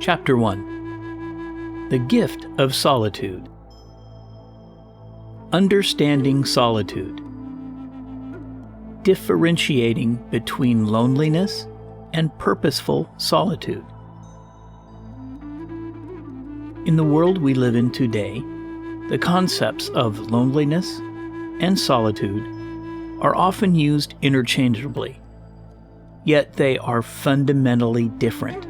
Chapter 1. The Gift of Solitude. Understanding solitude. Differentiating between loneliness and purposeful solitude. In the world we live in today, the concepts of loneliness and solitude are often used interchangeably, yet they are fundamentally different.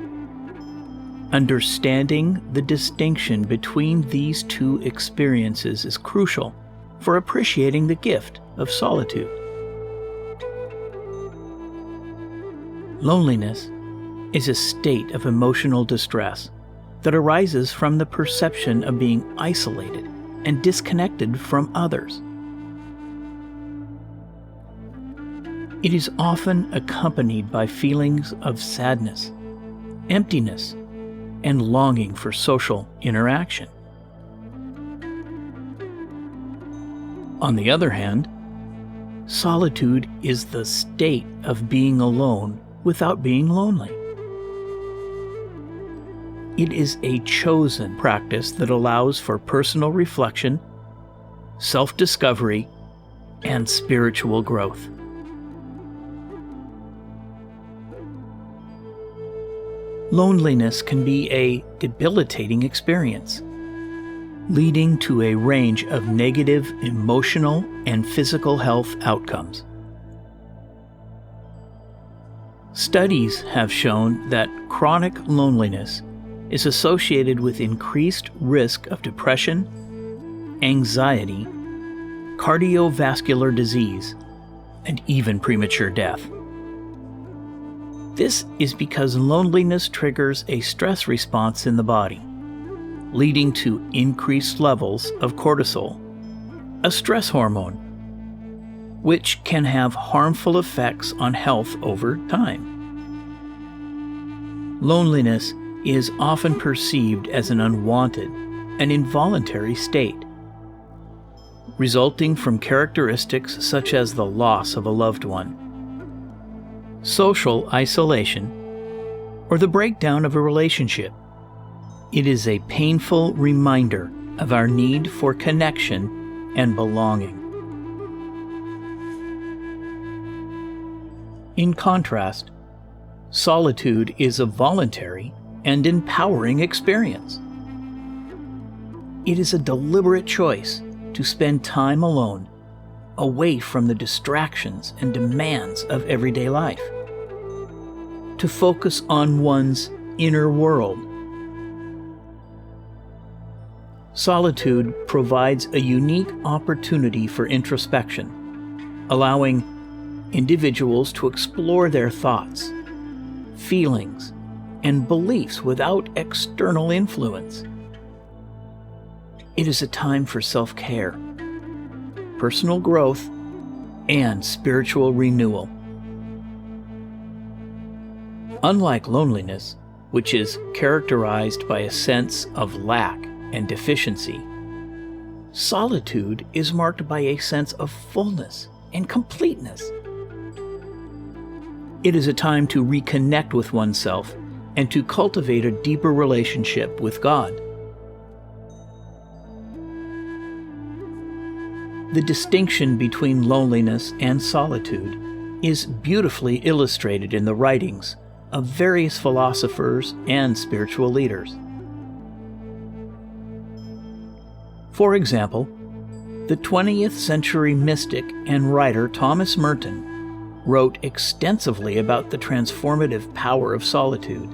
Understanding the distinction between these two experiences is crucial for appreciating the gift of solitude. Loneliness is a state of emotional distress that arises from the perception of being isolated and disconnected from others. It is often accompanied by feelings of sadness, emptiness, and longing for social interaction. On the other hand, solitude is the state of being alone without being lonely. It is a chosen practice that allows for personal reflection, self-discovery, and spiritual growth. Loneliness can be a debilitating experience, leading to a range of negative emotional and physical health outcomes. Studies have shown that chronic loneliness is associated with increased risk of depression, anxiety, cardiovascular disease, and even premature death. This is because loneliness triggers a stress response in the body, leading to increased levels of cortisol, a stress hormone, which can have harmful effects on health over time. Loneliness is often perceived as an unwanted and involuntary state, resulting from characteristics such as the loss of a loved one, social isolation, or the breakdown of a relationship. It is a painful reminder of our need for connection and belonging. In contrast, solitude is a voluntary and empowering experience. It is a deliberate choice to spend time alone, away from the distractions and demands of everyday life, to focus on one's inner world. Solitude provides a unique opportunity for introspection, allowing individuals to explore their thoughts, feelings, and beliefs without external influence. It is a time for self-care, personal growth, and spiritual renewal. Unlike loneliness, which is characterized by a sense of lack and deficiency, solitude is marked by a sense of fullness and completeness. It is a time to reconnect with oneself and to cultivate a deeper relationship with God. The distinction between loneliness and solitude is beautifully illustrated in the writings of various philosophers and spiritual leaders. For example, the 20th century mystic and writer Thomas Merton wrote extensively about the transformative power of solitude.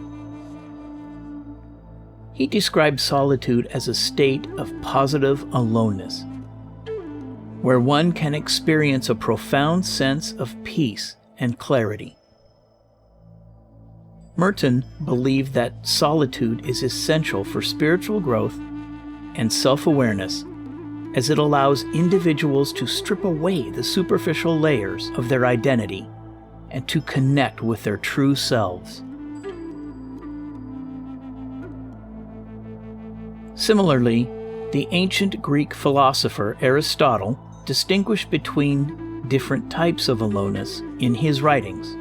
He described solitude as a state of positive aloneness, where one can experience a profound sense of peace and clarity. Merton believed that solitude is essential for spiritual growth and self-awareness, as it allows individuals to strip away the superficial layers of their identity and to connect with their true selves. Similarly, the ancient Greek philosopher Aristotle distinguished between different types of aloneness in his writings.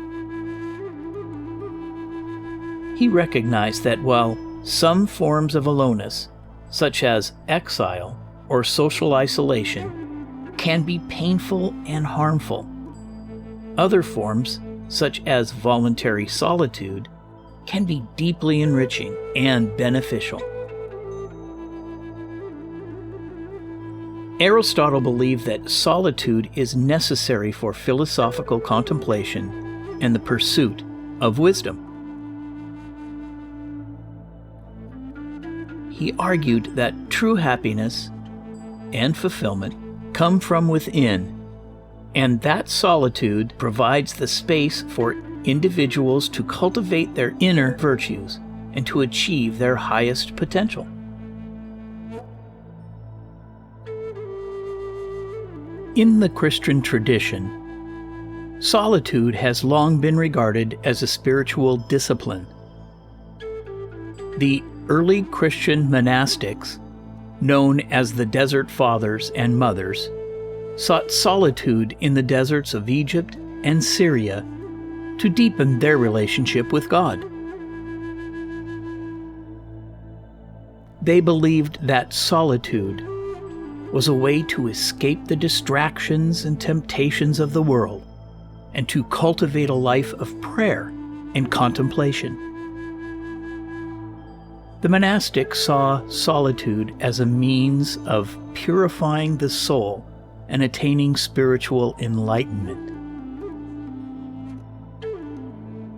He recognized that while Some forms of aloneness, such as exile or social isolation, can be painful and harmful. Other forms, such as voluntary solitude, can be deeply enriching and beneficial. Aristotle believed that solitude is necessary for philosophical contemplation and the pursuit of wisdom. He argued that true happiness and fulfillment come from within, and that solitude provides the space for individuals to cultivate their inner virtues and to achieve their highest potential. In the Christian tradition, solitude has long been regarded as a spiritual discipline. The early Christian monastics, known as the Desert Fathers and Mothers, sought solitude in the deserts of Egypt and Syria to deepen their relationship with God. They believed that solitude was a way to escape the distractions and temptations of the world and to cultivate a life of prayer and contemplation. The monastics saw solitude as a means of purifying the soul and attaining spiritual enlightenment.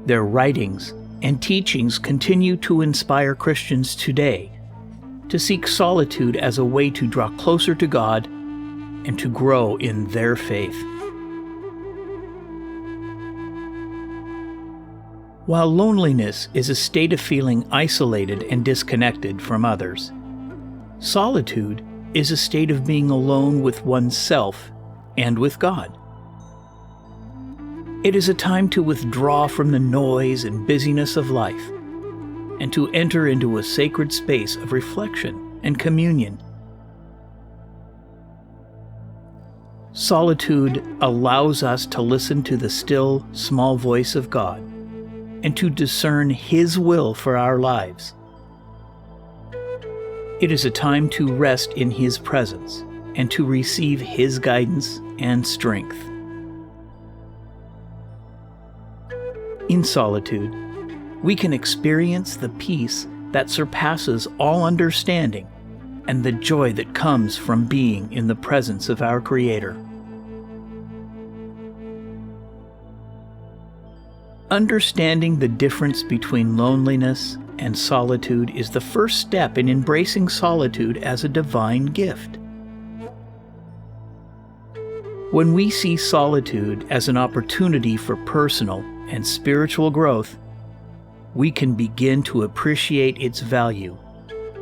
Their writings and teachings continue to inspire Christians today to seek solitude as a way to draw closer to God and to grow in their faith. While loneliness is a state of feeling isolated and disconnected from others, solitude is a state of being alone with oneself and with God. It is a time to withdraw from the noise and busyness of life and to enter into a sacred space of reflection and communion. Solitude allows us to listen to the still, small voice of God and to discern His will for our lives. It is a time to rest in His presence and to receive His guidance and strength. In solitude, we can experience the peace that surpasses all understanding and the joy that comes from being in the presence of our Creator. Understanding the difference between loneliness and solitude is the first step in embracing solitude as a divine gift. When we see solitude as an opportunity for personal and spiritual growth, we can begin to appreciate its value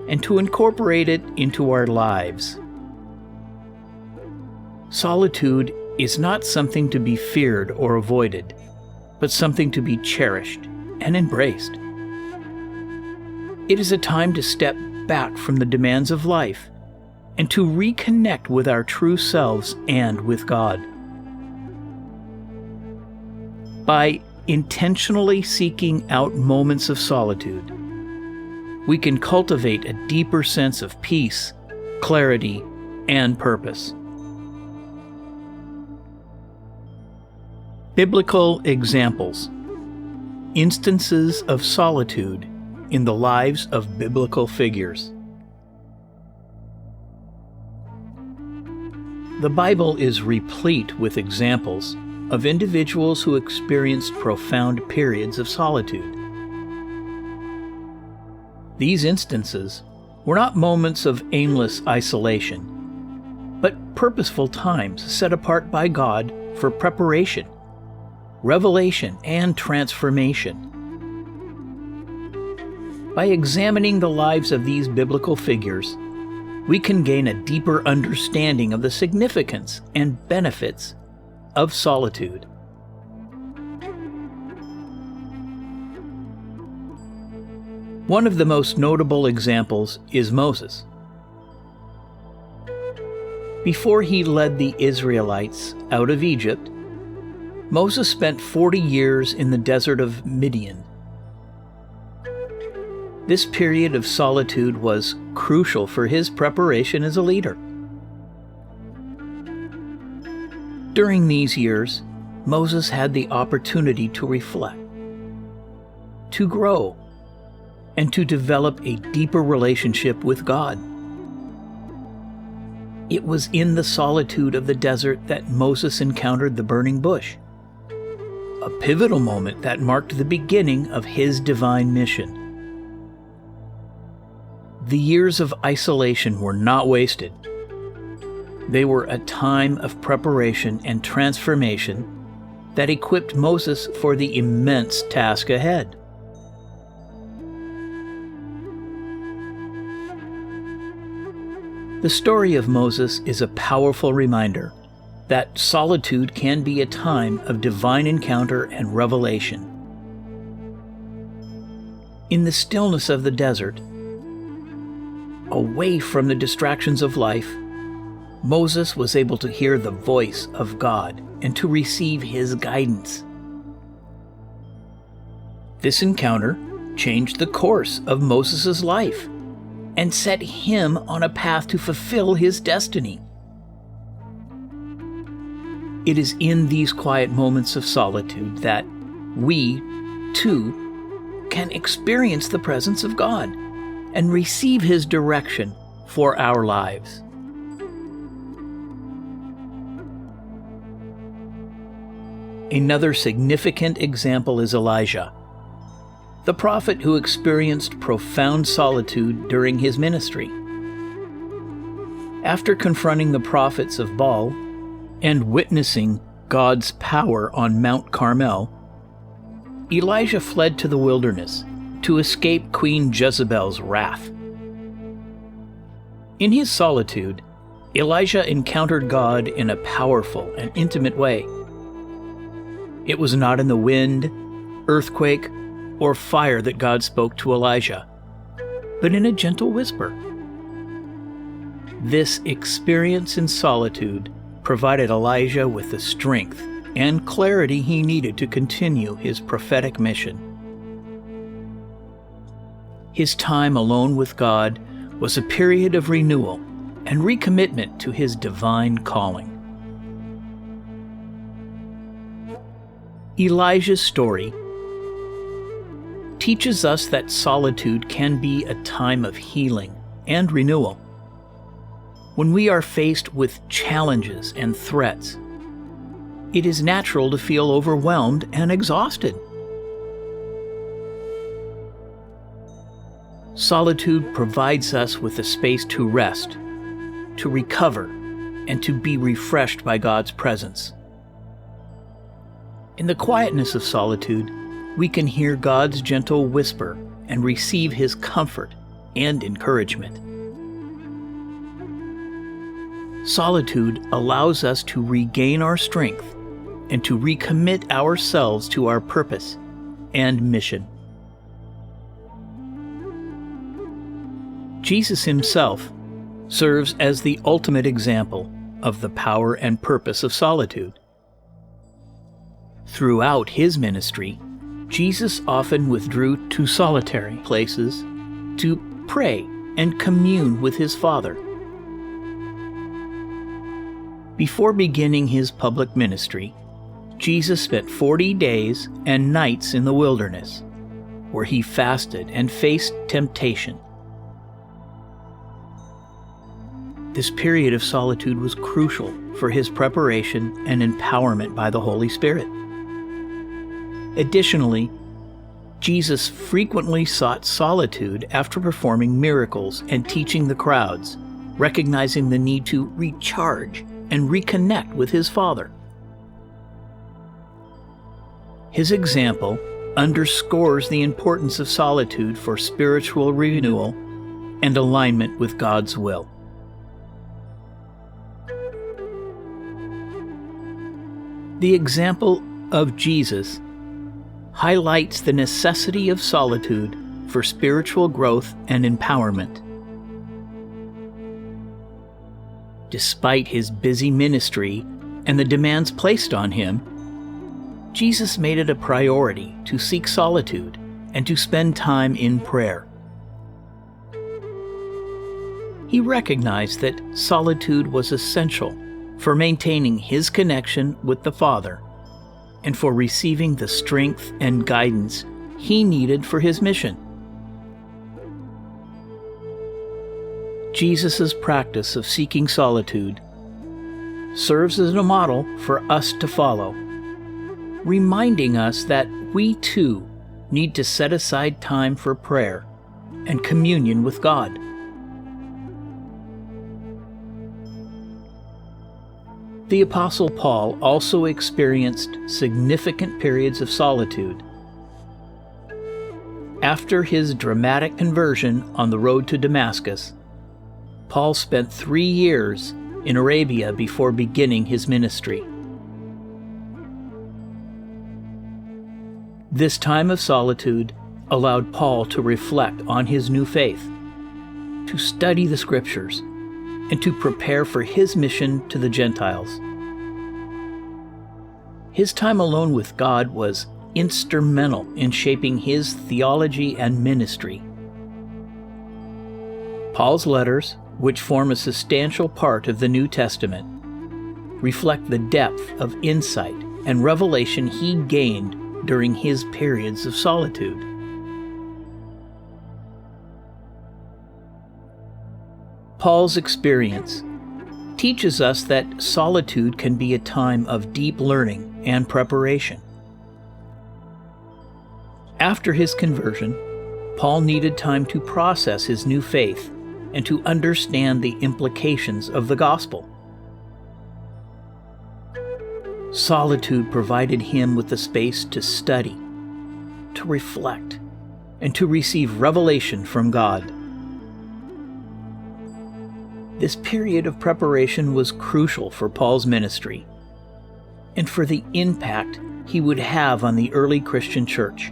and to incorporate it into our lives. Solitude is not something to be feared or avoided, but something to be cherished and embraced. It is a time to step back from the demands of life and to reconnect with our true selves and with God. By intentionally seeking out moments of solitude, we can cultivate a deeper sense of peace, clarity, and purpose. Biblical examples. Instances of solitude in the lives of biblical figures. The Bible is replete with examples of individuals who experienced profound periods of solitude. These instances were not moments of aimless isolation, but purposeful times set apart by God for preparation, revelation, and transformation. By examining the lives of these biblical figures, we can gain a deeper understanding of the significance and benefits of solitude. One of the most notable examples is Moses. Before he led the Israelites out of Egypt, Moses spent 40 years in the desert of Midian. This period of solitude was crucial for his preparation as a leader. During these years, Moses had the opportunity to reflect, to grow, and to develop a deeper relationship with God. It was in the solitude of the desert that Moses encountered the burning bush, a pivotal moment that marked the beginning of his divine mission. The years of isolation were not wasted. They were a time of preparation and transformation that equipped Moses for the immense task ahead. The story of Moses is a powerful reminder that solitude can be a time of divine encounter and revelation. In the stillness of the desert, away from the distractions of life, Moses was able to hear the voice of God and to receive his guidance. This encounter changed the course of Moses' life and set him on a path to fulfill his destiny. It is in these quiet moments of solitude that we, too, can experience the presence of God and receive his direction for our lives. Another significant example is Elijah, the prophet who experienced profound solitude during his ministry. After confronting the prophets of Baal and witnessing God's power on Mount Carmel, Elijah fled to the wilderness to escape Queen Jezebel's wrath. In his solitude, Elijah encountered God in a powerful and intimate way. It was not in the wind, earthquake, or fire that God spoke to Elijah, but in a gentle whisper. This experience in solitude provided Elijah with the strength and clarity he needed to continue his prophetic mission. His time alone with God was a period of renewal and recommitment to his divine calling. Elijah's story teaches us that solitude can be a time of healing and renewal. When we are faced with challenges and threats, it is natural to feel overwhelmed and exhausted. Solitude provides us with a space to rest, to recover, and to be refreshed by God's presence. In the quietness of solitude, we can hear God's gentle whisper and receive his comfort and encouragement. Solitude allows us to regain our strength and to recommit ourselves to our purpose and mission. Jesus himself serves as the ultimate example of the power and purpose of solitude. Throughout his ministry, Jesus often withdrew to solitary places to pray and commune with his Father. Before beginning his public ministry, Jesus spent 40 days and nights in the wilderness, where he fasted and faced temptation. This period of solitude was crucial for his preparation and empowerment by the Holy Spirit. Additionally, Jesus frequently sought solitude after performing miracles and teaching the crowds, recognizing the need to recharge and reconnect with his Father. His example underscores the importance of solitude for spiritual renewal and alignment with God's will. The example of Jesus highlights the necessity of solitude for spiritual growth and empowerment. Despite his busy ministry and the demands placed on him, Jesus made it a priority to seek solitude and to spend time in prayer, he recognized that solitude was essential for maintaining his connection with the Father and for receiving the strength and guidance he needed for his mission. Jesus' practice of seeking solitude serves as a model for us to follow, reminding us that we too need to set aside time for prayer and communion with God. The Apostle Paul also experienced significant periods of solitude. After his dramatic conversion on the road to Damascus, Paul spent 3 years in Arabia before beginning his ministry. This time of solitude allowed Paul to reflect on his new faith, to study the Scriptures, and to prepare for his mission to the Gentiles. His time alone with God was instrumental in shaping his theology and ministry. Paul's letters, which form a substantial part of the New Testament, reflect the depth of insight and revelation he gained during his periods of solitude. Paul's experience teaches us that solitude can be a time of deep learning and preparation. After his conversion, Paul needed time to process his new faith and to understand the implications of the gospel. Solitude provided him with the space to study, to reflect, and to receive revelation from God. This period of preparation was crucial for Paul's ministry and for the impact he would have on the early Christian church.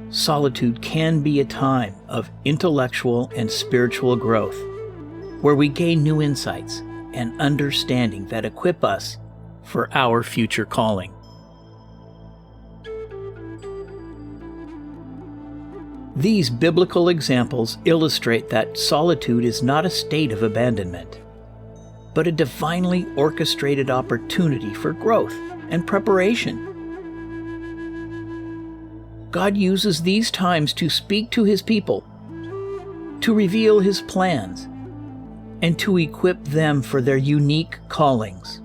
Solitude can be a time of intellectual and spiritual growth, where we gain new insights and understanding that equip us for our future calling. These biblical examples illustrate that solitude is not a state of abandonment, but a divinely orchestrated opportunity for growth and preparation. God uses these times to speak to his people, to reveal his plans, and to equip them for their unique callings.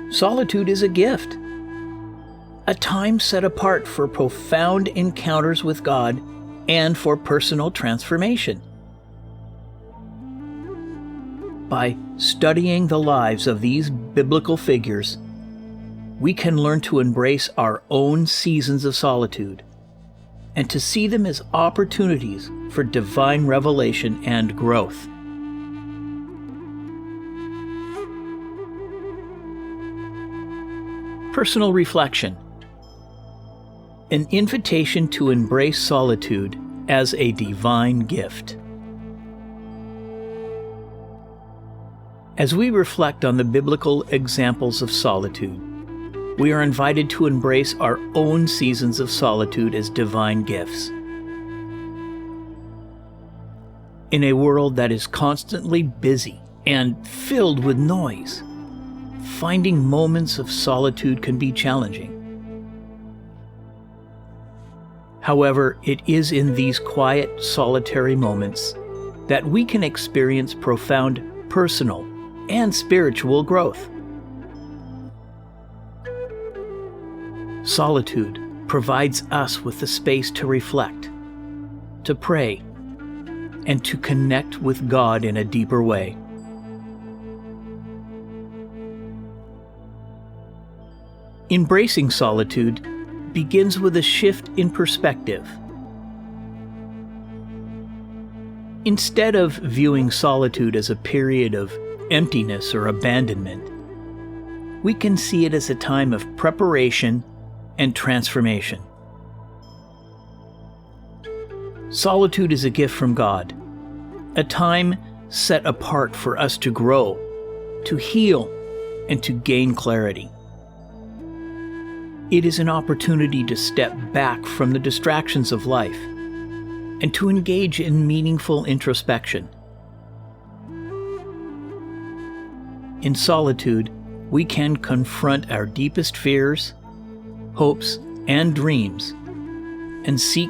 Solitude is a gift, a time set apart for profound encounters with God and for personal transformation. By studying the lives of these biblical figures, we can learn to embrace our own seasons of solitude and to see them as opportunities for divine revelation and growth. Personal reflection. An invitation to embrace solitude as a divine gift. As we reflect on the biblical examples of solitude, we are invited to embrace our own seasons of solitude as divine gifts. In a world that is constantly busy and filled with noise, finding moments of solitude can be challenging. However, it is in these quiet, solitary moments that we can experience profound personal and spiritual growth. Solitude provides us with the space to reflect, to pray, and to connect with God in a deeper way. Embracing solitude begins with a shift in perspective. Instead of viewing solitude as a period of emptiness or abandonment, we can see it as a time of preparation and transformation. Solitude is a gift from God, a time set apart for us to grow, to heal, and to gain clarity. It is an opportunity to step back from the distractions of life and to engage in meaningful introspection. In solitude, we can confront our deepest fears, hopes, and dreams, and seek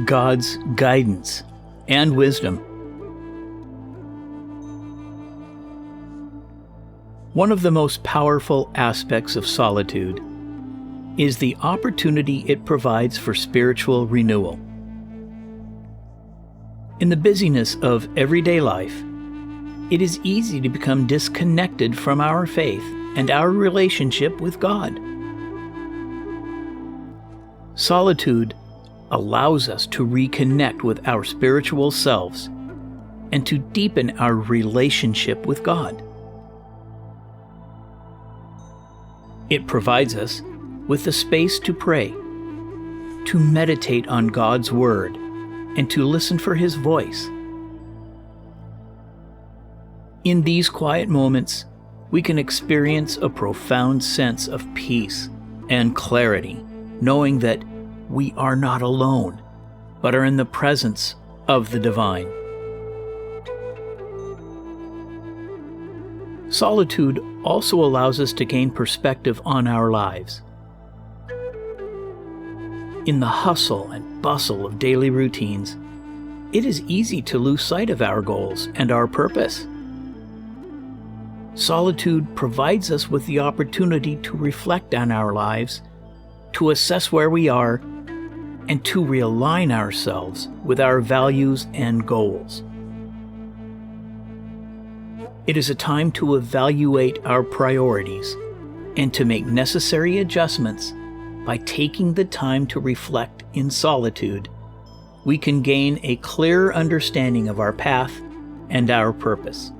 God's guidance and wisdom. One of the most powerful aspects of solitude is the opportunity it provides for spiritual renewal. In the busyness of everyday life, it is easy to become disconnected from our faith and our relationship with God. Solitude allows us to reconnect with our spiritual selves and to deepen our relationship with God. It provides us with the space to pray, to meditate on God's Word, and to listen for His voice. In these quiet moments, we can experience a profound sense of peace and clarity, knowing that we are not alone, but are in the presence of the divine. Solitude also allows us to gain perspective on our lives. In the hustle and bustle of daily routines, it is easy to lose sight of our goals and our purpose. Solitude provides us with the opportunity to reflect on our lives, to assess where we are, and to realign ourselves with our values and goals. It is a time to evaluate our priorities and to make necessary adjustments. By taking the time to reflect in solitude, we can gain a clearer understanding of our path and our purpose.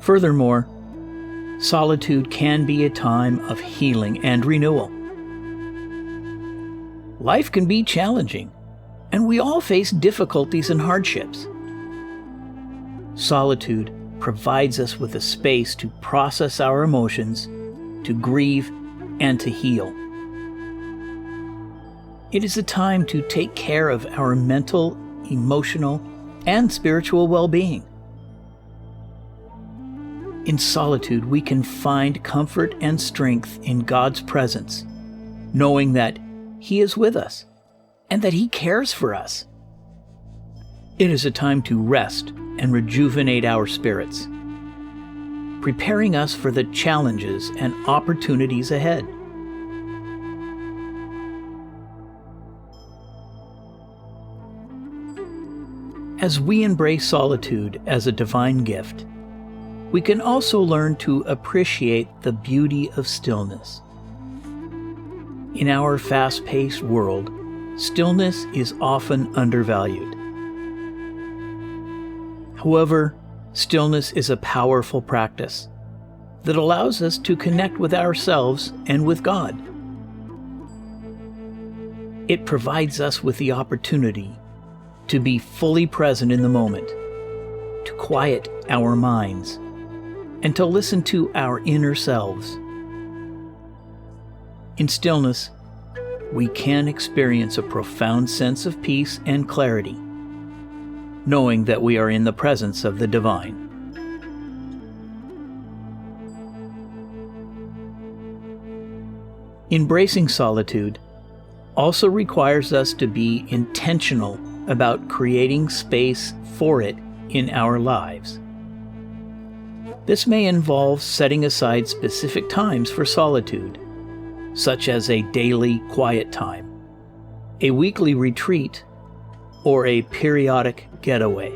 Furthermore, solitude can be a time of healing and renewal. Life can be challenging, and we all face difficulties and hardships. Solitude provides us with a space to process our emotions, to grieve, and to heal. It is a time to take care of our mental, emotional, and spiritual well-being. In solitude, we can find comfort and strength in God's presence, knowing that He is with us and that He cares for us. It is a time to rest and rejuvenate our spirits, preparing us for the challenges and opportunities ahead. As we embrace solitude as a divine gift, we can also learn to appreciate the beauty of stillness. In our fast-paced world, stillness is often undervalued. However, stillness is a powerful practice that allows us to connect with ourselves and with God. It provides us with the opportunity to be fully present in the moment, to quiet our minds, and to listen to our inner selves. In stillness, we can experience a profound sense of peace and clarity, knowing that we are in the presence of the divine. Embracing solitude also requires us to be intentional about creating space for it in our lives. This may involve setting aside specific times for solitude, such as a daily quiet time, a weekly retreat, or a periodic getaway.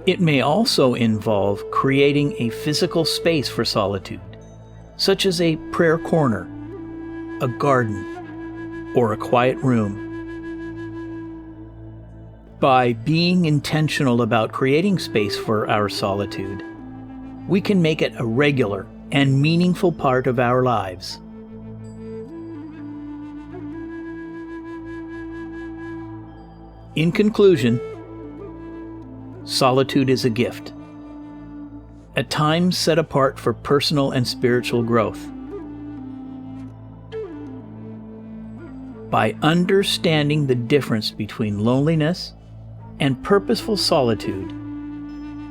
It may also involve creating a physical space for solitude, such as a prayer corner, a garden, or a quiet room. By being intentional about creating space for our solitude, we can make it a regular and meaningful part of our lives. In conclusion, solitude is a gift. a time set apart for personal and spiritual growth. By understanding the difference between loneliness and purposeful solitude,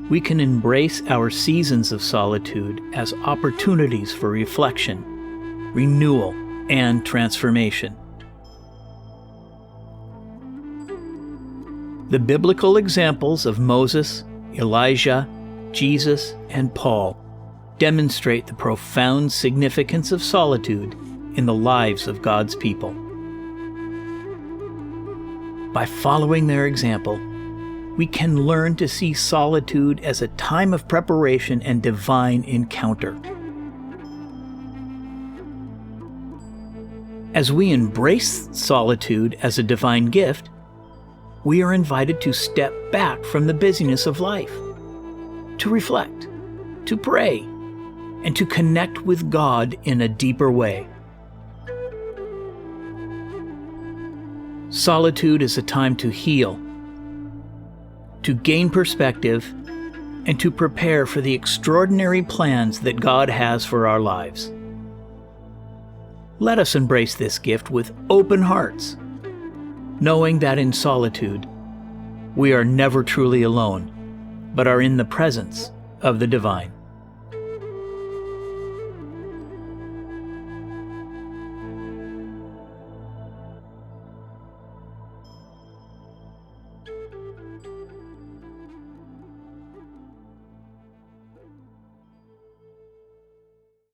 we can embrace our seasons of solitude as opportunities for reflection, renewal, and transformation. The biblical examples of Moses, Elijah, Jesus, and Paul demonstrate the profound significance of solitude in the lives of God's people. By following their example, we can learn to see solitude as a time of preparation and divine encounter. As we embrace solitude as a divine gift, we are invited to step back from the busyness of life, to reflect, to pray, and to connect with God in a deeper way. Solitude is a time to heal, to gain perspective, and to prepare for the extraordinary plans that God has for our lives. Let us embrace this gift with open hearts, knowing that in solitude, we are never truly alone, but are in the presence of the divine.